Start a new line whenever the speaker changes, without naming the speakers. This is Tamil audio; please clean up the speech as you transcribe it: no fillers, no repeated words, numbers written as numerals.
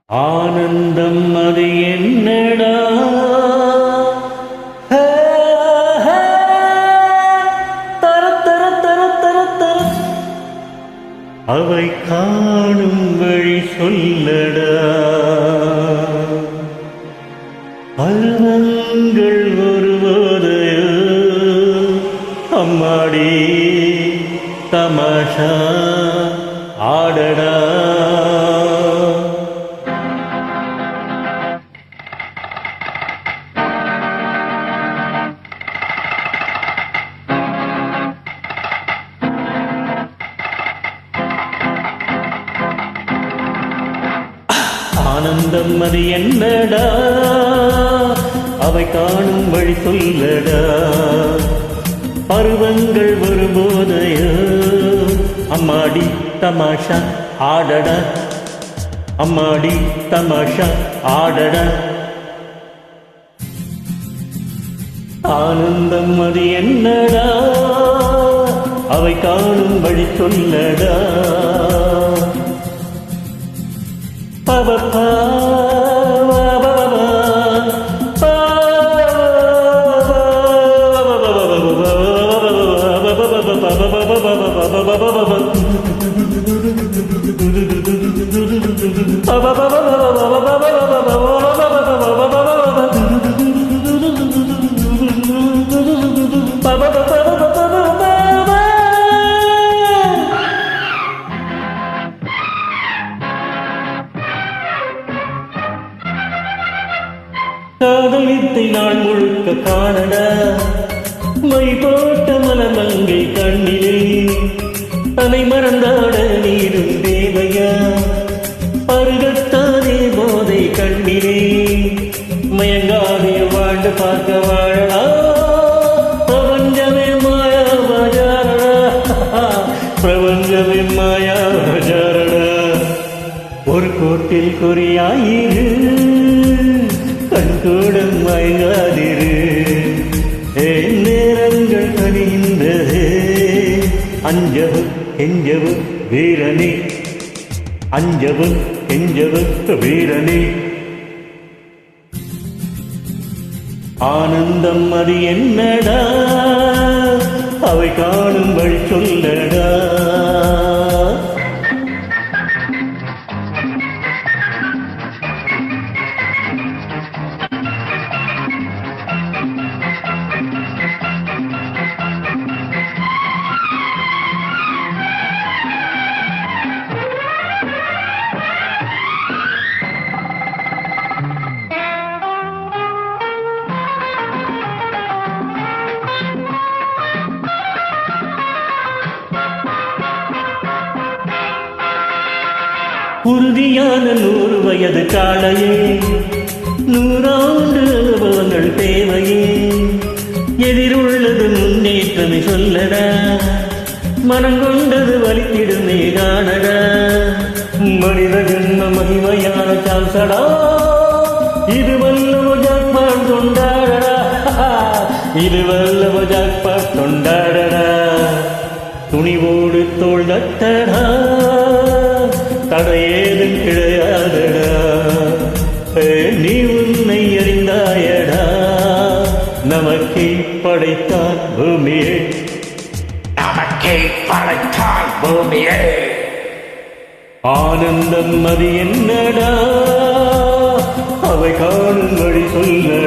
ஆனந்தம் அது என்னடா தர தர தர தர தர அவை காணும் வழி சொல்லடா பருவங்கள் ஒருவதையோ அம்மாடி தமாஷா ஆடடா ஆனந்தம் அது என்னடா அவை காணும் வழி சொல்லடா பருவங்கள் வரும்போதையோ அம்மாடி தமாஷா ஆடடா அம்மாடி தமாஷா ஆடடா ஆனந்தம் அது என்னடா அவை காணும் வழி சொல்லடா பவப்பா காதலித்தை நாள் முழுக்க காணடா மை போட்ட மலமங்கை கண்ணிலே தலை மறந்தாட நீரும் தேவையா பருகத்தானே போதை கண்ணிலே மயங்காதே வாழ்ந்து பார்க்க வாழடா பிரபஞ்சமே மாயா பஜாரடா பிரபஞ்சமே மாயா பஜாரடா ஒரு கோட்டில் குறியாயிரு கண்கூடம் மயங்காதிரு நேரங்கள் கனிகின்றது அஞ்சவும் கெஞ்சவும் வீரனே அஞ்சவும் கெஞ்சவும் வீரனே ஆனந்தம் அது என்னடா அவை காணும் வழி சொல்லடா உறுதியான 100 வயது காளையே 100 ஆண்டு அனுபவங்கள் தேவையே எதிருள்ளது முன்னேற்றமே சொல்லடா மனங்கொண்டது வலித்திடுமே காணடா மனித ஜென்ம மகிமையான சான்சடா இது வல்லவ ஜாக்பாட் கொண்டாடடா இது வல்லவ ஜாக்பாட் கொண்டாடடா துணிவோடு தோள் தட்டடா தடையேதும் கிடையாதடா நீ உன்னை அறிந்தாயடா நமக்கே படைத்தான் பூமியே நமக்கே படைத்தான் பூமியே ஆனந்தம் அது என்னடா அவை காணும் வழி சொல்ல